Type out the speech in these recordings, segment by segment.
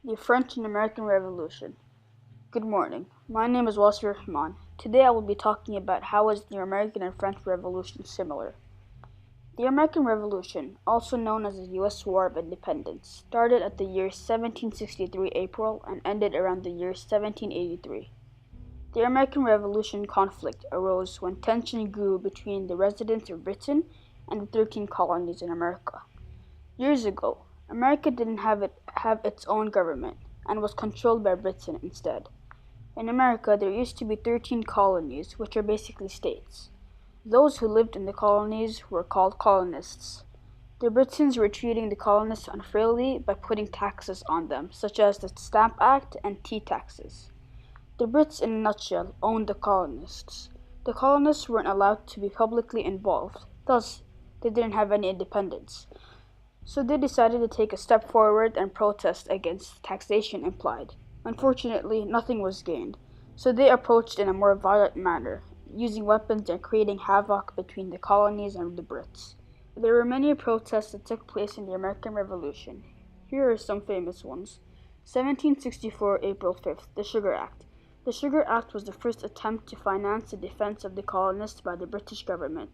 The French and American Revolution. Good morning. My name is Wasay Rehman. Today I will be talking about how is the American and French Revolution similar. The American Revolution, also known as the U.S. War of Independence, started at the year 1763 April and ended around the year 1783. The American Revolution conflict arose when tension grew between the residents of Britain and the 13 colonies in America. Years ago, America didn't have its own government and was controlled by Britain instead. In America, there used to be 13 colonies, which are basically states. Those who lived in the colonies were called colonists. The Britons were treating the colonists unfairly by putting taxes on them, such as the Stamp Act and tea taxes. The Brits, in a nutshell, owned the colonists. The colonists weren't allowed to be publicly involved, thus, they didn't have any independence. So they decided to take a step forward and protest against taxation implied. Unfortunately, nothing was gained, so they approached in a more violent manner, using weapons and creating havoc between the colonies and the Brits. There were many protests that took place in the American Revolution. Here are some famous ones. 1764, April 5th, the Sugar Act. The Sugar Act was the first attempt to finance the defense of the colonists by the British government,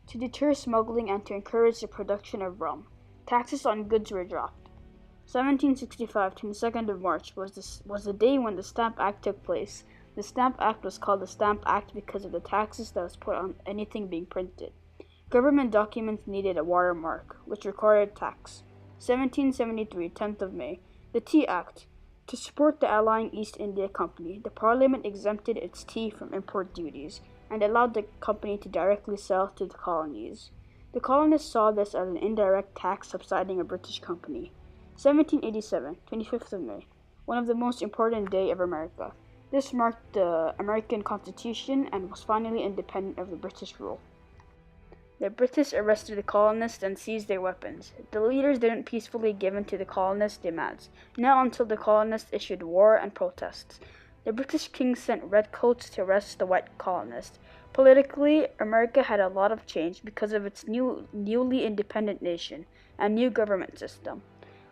to deter smuggling and to encourage the production of rum. Taxes on goods were dropped. 1765, 22nd of March, was the day when the Stamp Act took place. The Stamp Act was called the Stamp Act because of the taxes that was put on anything being printed. Government documents needed a watermark, which required tax. 1773, 10th of May, the Tea Act. To support the allying East India Company, the Parliament exempted its tea from import duties and allowed the company to directly sell to the colonies. The colonists saw this as an indirect tax subsidizing a British company. 1787, 25th of May, one of the most important days of America. This marked the American Constitution and was finally independent of the British rule. The British arrested the colonists and seized their weapons. The leaders didn't peacefully give in to the colonists' demands, not until the colonists issued war and protests. The British king sent redcoats to arrest the white colonists. Politically, America had a lot of change because of its newly independent nation and new government system.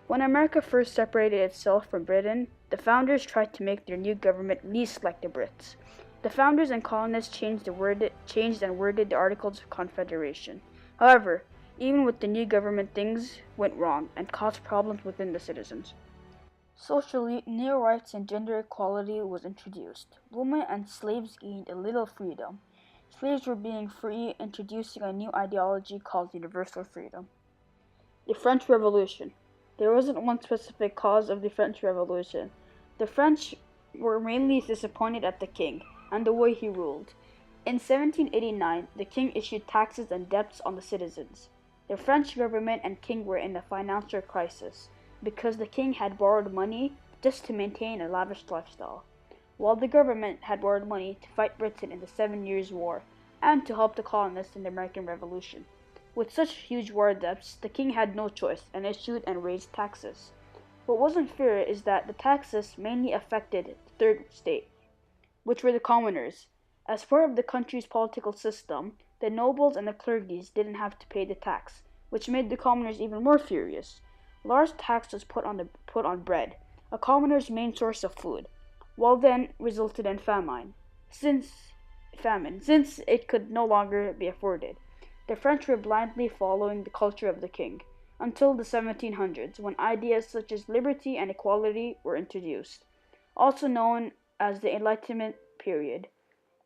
When America first separated itself from Britain, the founders tried to make their new government least like the Brits. The founders and colonists changed and worded the Articles of Confederation. However, even with the new government, things went wrong and caused problems within the citizens. Socially, new rights and gender equality was introduced. Women and slaves gained a little freedom. Slaves were being free, introducing a new ideology called universal freedom. The French Revolution. There wasn't one specific cause of the French Revolution. The French were mainly disappointed at the king and the way he ruled. In 1789, the king issued taxes and debts on the citizens. The French government and king were in a financial crisis because the king had borrowed money just to maintain a lavish lifestyle, while the government had borrowed money to fight Britain in the 7 Years' War and to help the colonists in the American Revolution. With such huge war debts, the king had no choice and issued and raised taxes. What wasn't fair is that the taxes mainly affected the third state, which were the commoners. As part of the country's political system, the nobles and the clergies didn't have to pay the tax, which made the commoners even more furious. Large tax was put on bread, a commoner's main source of food, while then resulted in since it could no longer be afforded. The French were blindly following the culture of the king, until the 1700s, when ideas such as liberty and equality were introduced, also known as the Enlightenment period.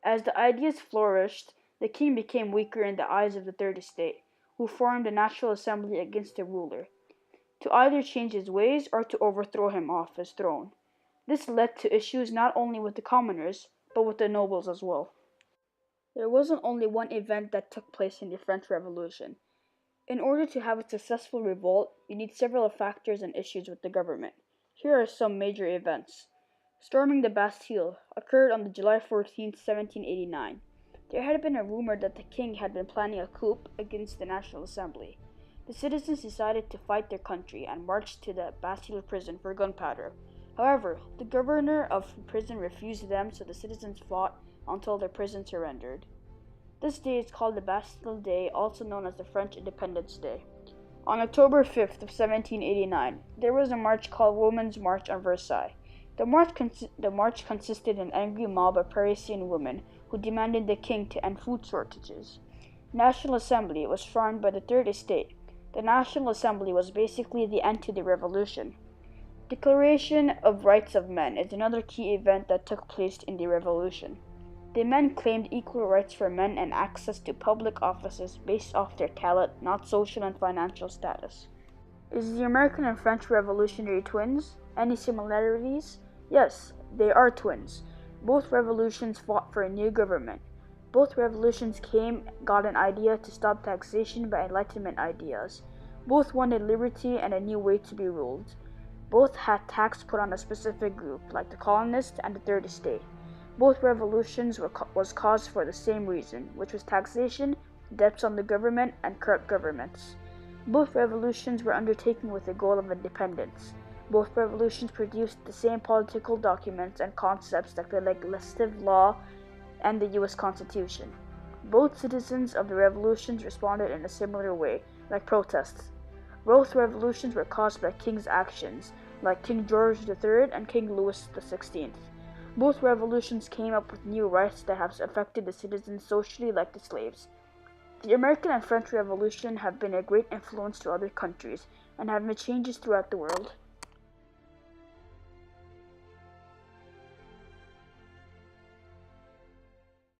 As the ideas flourished, the king became weaker in the eyes of the third estate, who formed a national assembly against the ruler, to either change his ways or to overthrow him off his throne. This led to issues not only with the commoners, but with the nobles as well. There wasn't only one event that took place in the French Revolution. In order to have a successful revolt, you need several factors and issues with the government. Here are some major events. Storming the Bastille occurred on July 14, 1789. There had been a rumor that the king had been planning a coup against the National Assembly. The citizens decided to fight their country and marched to the Bastille prison for gunpowder. However, the governor of the prison refused them, so the citizens fought until their prison surrendered. This day is called the Bastille Day, also known as the French Independence Day. On October 5th of 1789, there was a march called Women's March on Versailles. The march consisted of an angry mob of Parisian women who demanded the king to end food shortages. National Assembly was formed by the Third Estate. The National Assembly was basically the end to the revolution. Declaration of Rights of Men is another key event that took place in the revolution. The men claimed equal rights for men and access to public offices based off their talent, not social and financial status. Is the American and French Revolutionary twins? Any similarities? Yes, they are twins. Both revolutions fought for a new government. Both revolutions got an idea to stop taxation by Enlightenment ideas. Both wanted liberty and a new way to be ruled. Both had tax put on a specific group, like the colonists and the Third Estate. Both revolutions was caused for the same reason, which was taxation, debts on the government, and corrupt governments. Both revolutions were undertaken with the goal of independence. Both revolutions produced the same political documents and concepts like the legislative law and the U.S. Constitution. Both citizens of the revolutions responded in a similar way, like protests. Both revolutions were caused by kings' actions, like King George III and King Louis XVI. Both revolutions came up with new rights that have affected the citizens socially, like the slaves. The American and French Revolution have been a great influence to other countries and have made changes throughout the world.